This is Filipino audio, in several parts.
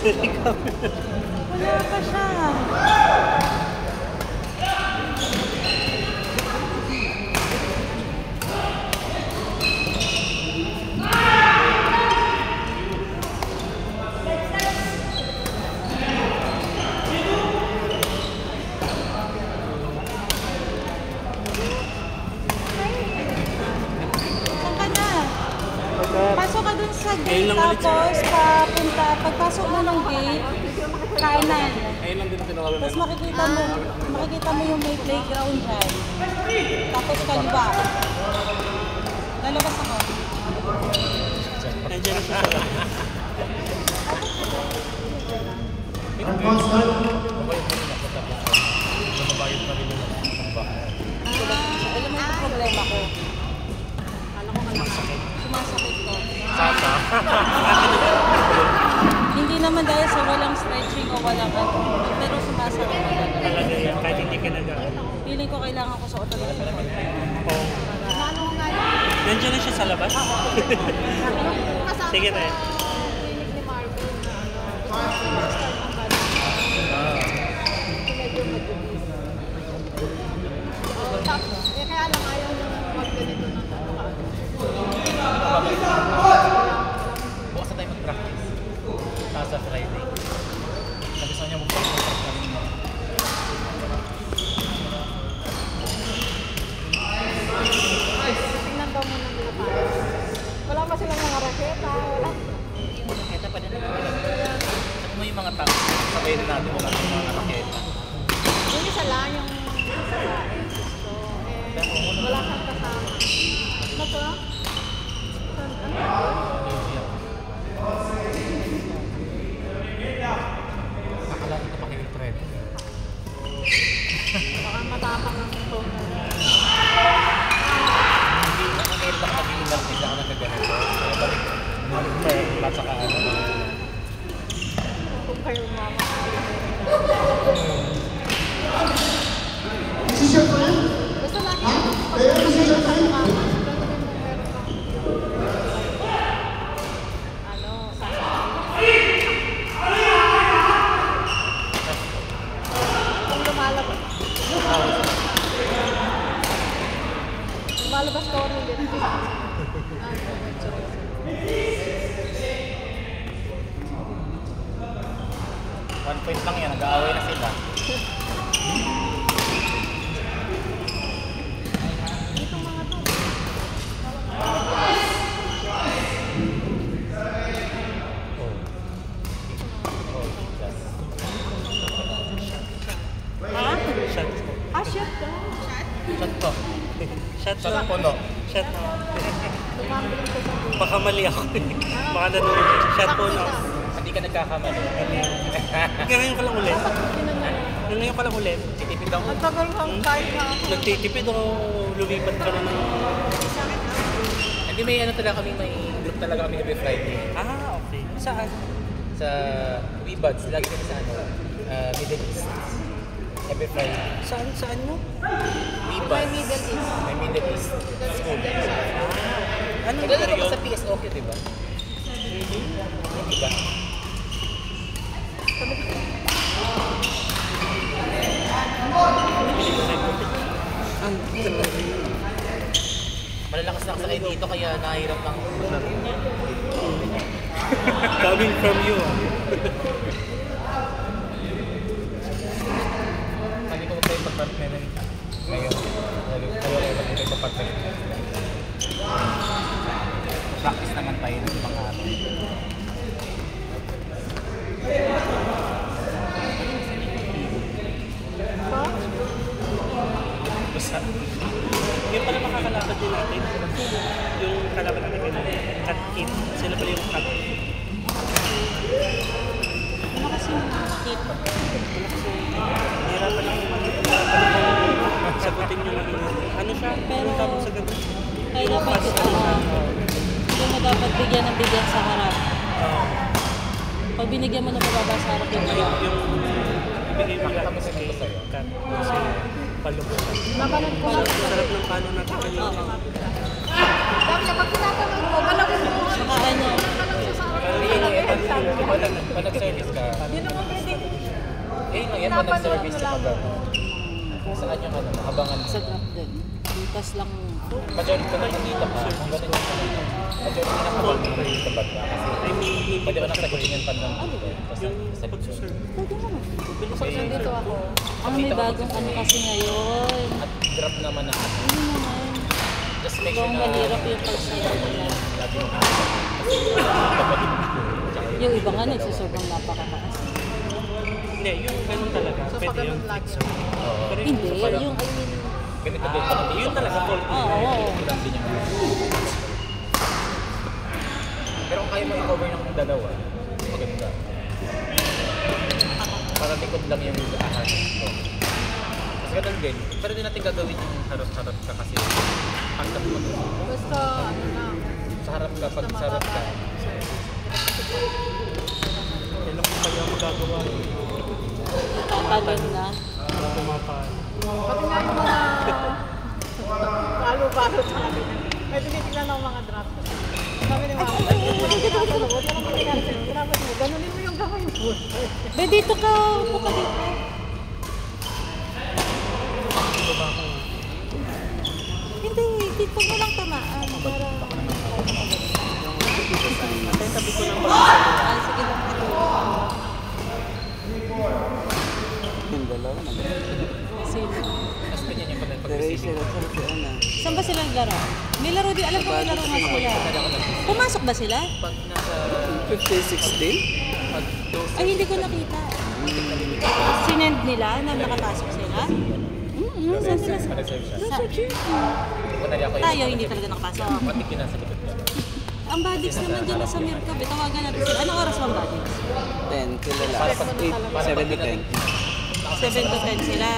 Wala pa siya. Pasok ka dun sa gate, tapos pagpasok mo ng gate, kanan. Tapos makikita mo yung may playground dyan. Tapos kaliwa. Lalabas ako. Nandiyan na siya sa labas. Alam mo yung problema ko. Sumasakit ko. Hindi naman dahil sa walang stretching o walang ano, pero sumasakit ko. Talaga yan, kahit hindi ka nag-ano. Feeling ko kailangan ko sa otorin. Oo. Nandiyan na siya sa labas? Sige tayo. Kaya lang ayaw nyo mag-ganito ng bukas na tayo mag-practice. Sa Friday. Gusto niya mag-practice kami mo. Tingnan daw muna nila pa. Wala pa silang mga raketa. Wala. Yung raketa pa din naman. Sabi mo yung mga tao. Sabayin na natin wala yung mga raketa. Yung isa lang yung sasain. So, wala kang kasama. Ano to? Nakala ito pa kayo trend. Baka matapang ang ito. Hindi, ang ngayon lang mag-iilang isa ako nagkaganito. Kaya balik, lahat sa kaano. Kung kayo mama. Basta lagi pag-ibigay sa mama. Lumalabas ka rin din. 1 point lang yan, nag-aaway na sila. Itong mga to. Ha? Shot. Ah, shit ka. Shot to. Shot Shot na. puno. Shot na. Lumambling ko sa buhay. Baka mali ako. Baka nanunod. Shot po na. Hindi ka nagkakamali. Ngayon ka lang ulit. Ngayon ka lang ulit. Titipid ako. Ang tagal kang kahit na ako. Nagtitipid o lumipat ka na ng... Hindi may ano talaga kami, may group talaga kami every Friday. Ah, okay. Saan? Sa WeBuds, lagi kami sa ano, Middle East. Every Friday. Saan mo? WeBuds. Middle East. May Middle East school. Anong Kilala ka ba period? sa PSOK, di ba? Hindi ba? Malalakas na ako sa dito kaya nahihirap lang maglaro. Coming from you. Sabi ko tayo pag-partner ngayon. Kayo tayo pag-partner. Practice naman tayo ng mga ano. Basta. Yung pala makakalaban din natin. Yung kalaban natin kayo. Cut kit. Sila pala yung cut. Ano kasi yung skip? Hirapan lang yung sagutin yung ano siya. Pero tapos sa ganun. Kaya dapat hindi mo dapat bigyan ng bigyan sa harap. Pag binigyan mo ng bababa sa harap yung harap. Yung ibigay mo lang sa kay cut. Kasi palubukan. Napanood ko lang. Sarap ng pano natin kanina. Dami na pag tinatanong ko, malabog mo. Saka ano, Malabog sa Pag nag-service ka, Hindi naman pwede. yan pag nag-service ka pag saan yung abangan mo? Sa drop din. Butas lang. Majority ka na dito ka, ang ganun yung majority na kapag dito ba ka? Kasi pwede ka nakasagutin yung pandang dito. Yung pagsuserve. Pwede naman. Nandito ako. Ang may bagong ano kasi ngayon. At drop naman na Ano naman. just make sure Kung na mahirap yung pag-serve nila. lagi mo kapag Yung iba nga nagsusobrang napakataas. Hindi, yung ganun talaga. So, Pwede pag yung ganun lagi. fixer. Hindi, yung I mean, ganito din pa natin. Yun talaga fault. oo. Lang din yung pero kung kaya mo i-cover ng dalawa, maganda. Para likod lang yung ahas. Kasi ganun din. Pero din natin gagawin yung harap-harap ka kasi pagkat mo doon. Basta, ano na. Sa harap ka, pag sa harap ka, Kailan ko kaya magagawa yun? Tatalon na. Para pumapaan. Pati nga yung mga palo-palo sa akin. May tinitignan ng mga draft. Sabi ni Mama, huwag ka naman pinansin. Dapat mo, ganunin mo yung kamay mo. Be, dito ka. Upo ka dito. Hindi, dito mo lang tamaan. Para... Kaya sabi ko lang Ah, sige lang. Yung dalawa naman. Sino? tapos ganyan yung Eraser pag-receiving. at saka si Ana. Saan ba sila naglaro? May laro din. Alam ko may laro nga sila. Pumasok ba sila? Pag nasa, 50-60? pag dose, Ay, hindi ko nakita. Sinend nila na nakapasok sila? Saan sila? reserve siya. Sa Kunwari ako tayo, hindi talaga nakapasok. Pati kinasa likod ka. Ang Badix naman dyan sa Mirkab. Tawagan natin sila. Anong oras bang Badix? 10, kilala. Para pag 7 to 10. 7 to 10 sila.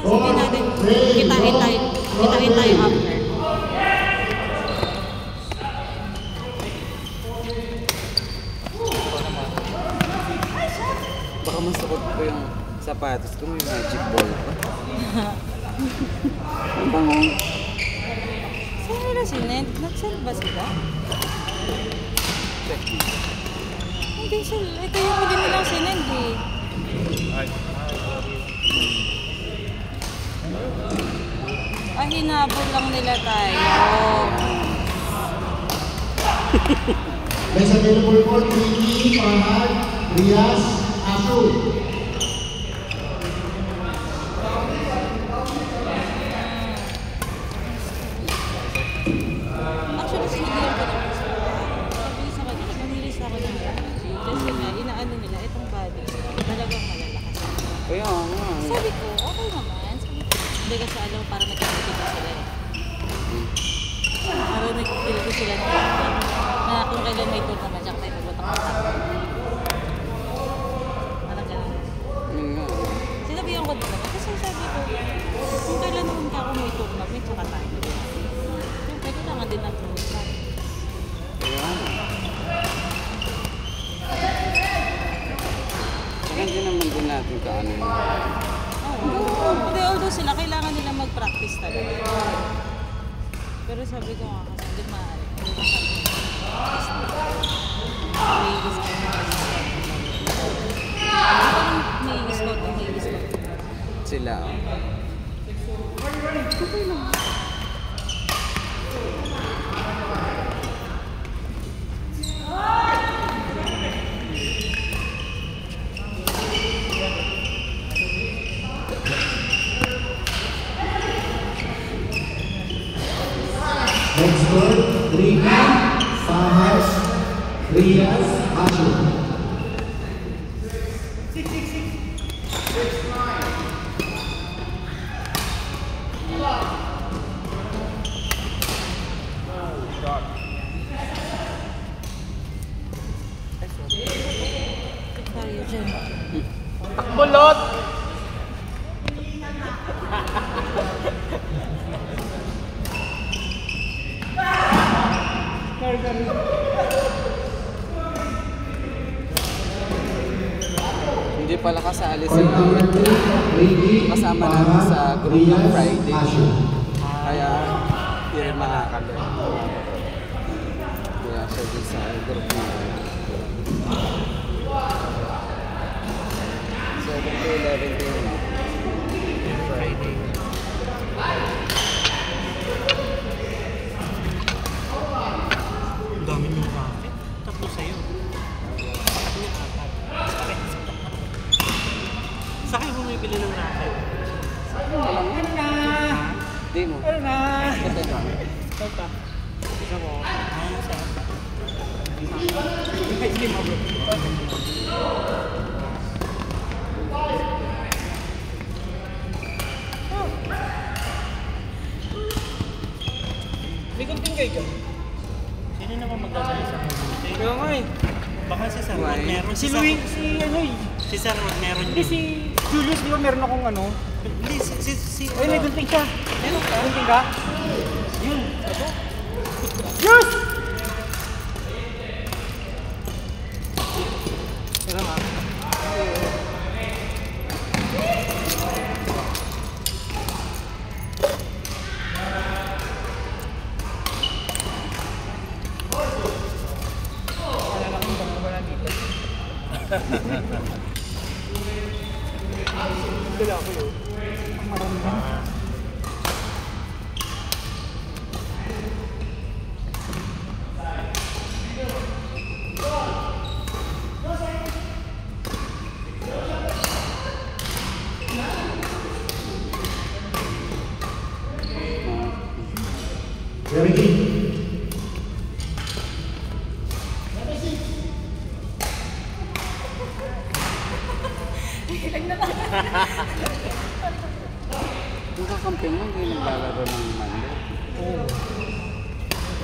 Sige natin. Kitain tayo after. Baka masukot ko yung sapatos ko, may magic ball pa. Ang bango. Saan nila sinend? Nag-send ba sila? Check. Hindi sila. Ito yung huli nilang sinend eh. Ah, hinabol lang nila tayo. Next available for Ricky, Farhad, Riaz, Asul. Actually, sinigyan ko naman sila. Sabi sa kanila, manilis ako ng energy. Kasi nga, inaano nila, itong body, talagang malalakas. Kaya nga. Sabi ko, okay naman. Sabi ko, hindi kasi alam ko, parang nagkakita sila eh. Parang nagkakita sila na kung kailan may tour naman siya, may pupunta ko sa parang gano'n. Yun nga. Sinabihan ko din naman. Kasi sabi ko, kung kailan naman ka ako may tournament, tsaka tayo. Siyempre, kailangan din natin mag-start. Kaya nga. Tsaka hindi naman din natin kaano yun. Oo. Hindi, although sila, kailangan nila mag-practice talaga. Pero sabi ko nga, kasi hindi maaari. Hindi ko sabi. May i-scout na may i-scout na may i-scout. Sila. Oh. Okay lang. Next word, Ricky, Farhad, Riaz, Asul. Tayo dyan. Takbolot! Hindi pala kasali si Ricky, kasama namin sa group ng Riaz, Friday. Asul. Kaya hindi rin makakalo. Kaya siya din sa group na Friday. Ang dami yung racket. Tapos sa'yo. Bakit niya apat? Sa kayo bumibili ng racket? Di mo. Ano na? Isa mo. Sa Hindi mo bro. May kunting kayo dyan. sino naman magdadala sa mabuti? Kaya nga eh. Baka si Sir Rod meron. Si Louie, si ano eh. Si Sir Rod meron Hindi yun. si Julius, di ba meron akong ano? Hindi, Ay, may gunting siya. Meron ka? Gunting ka? Yun. Ito? Yes! Pero nga. Wala akong bangga dito. Dala ako yun. Ang marami na. Yung kakamping mo, hindi naglalaro ng Monday. Oo.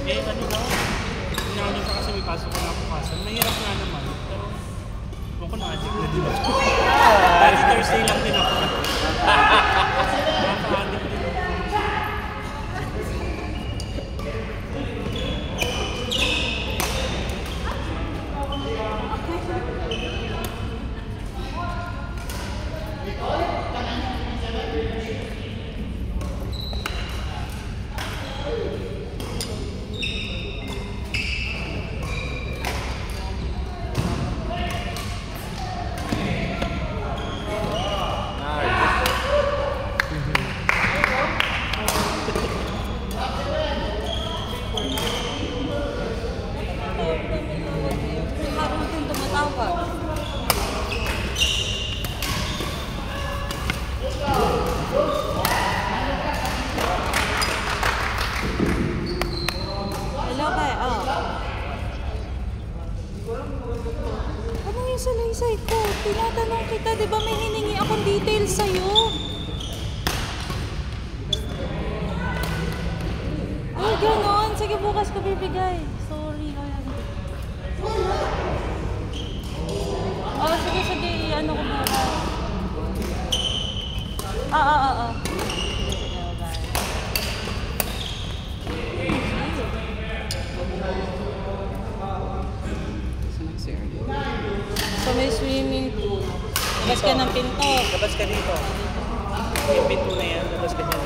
Eh, ano daw? Inaano pa kasi may pasok ko na bukasan. Mahirap nga naman. Pero, huwag ko na-addict na din ako. Dahil Thursday lang din ako. Nakaka-addict din ako. Si Harold din tumatawag. Hello, Bay. Oh. Ano yung salaysay ko? Tinatanong kita, di ba may hiningi akong details sa'yo? Ay, ganon. Sige, bukas ko bibigay. Sorry. Oh, sige, sige. Ano ko bukas? Sige, bye. Saan si Ernie? So, may swimming pool. Labas ka ng pinto. Labas ka dito. Yung pinto na yan, labas ka dyan.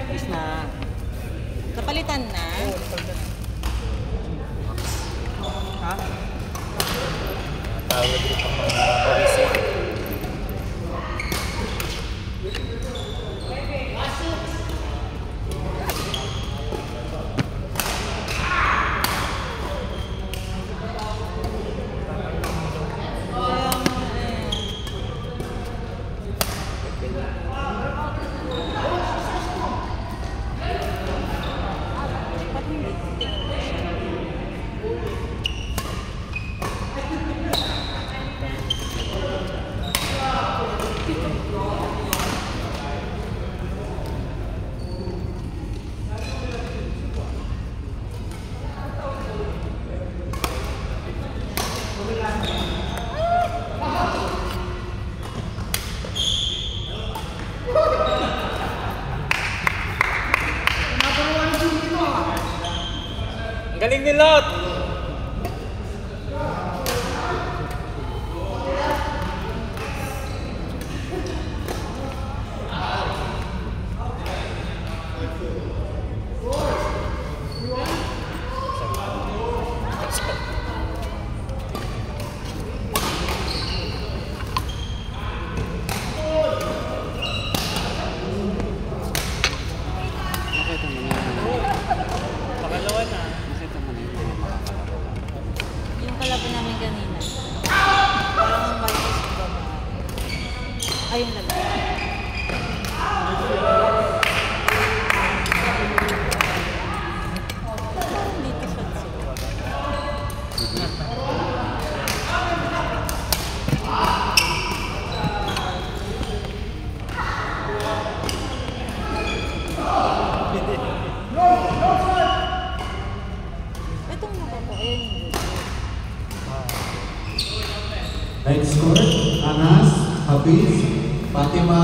Is na. Napalitan na. Ha? Tawag rin pang mga pawisin. Kaya nga eh. Ba't hindi? Ang galing ni Lot! Nakita mo na. Pangalawa na. Nakita mo na yung makakalaro. Yung kalaban namin kanina. Parang ang virus ko ba? Ayun lalaki. Parang dito sa itong nakapo, ayun yung Next score, Anas, Hafiz, Fatima,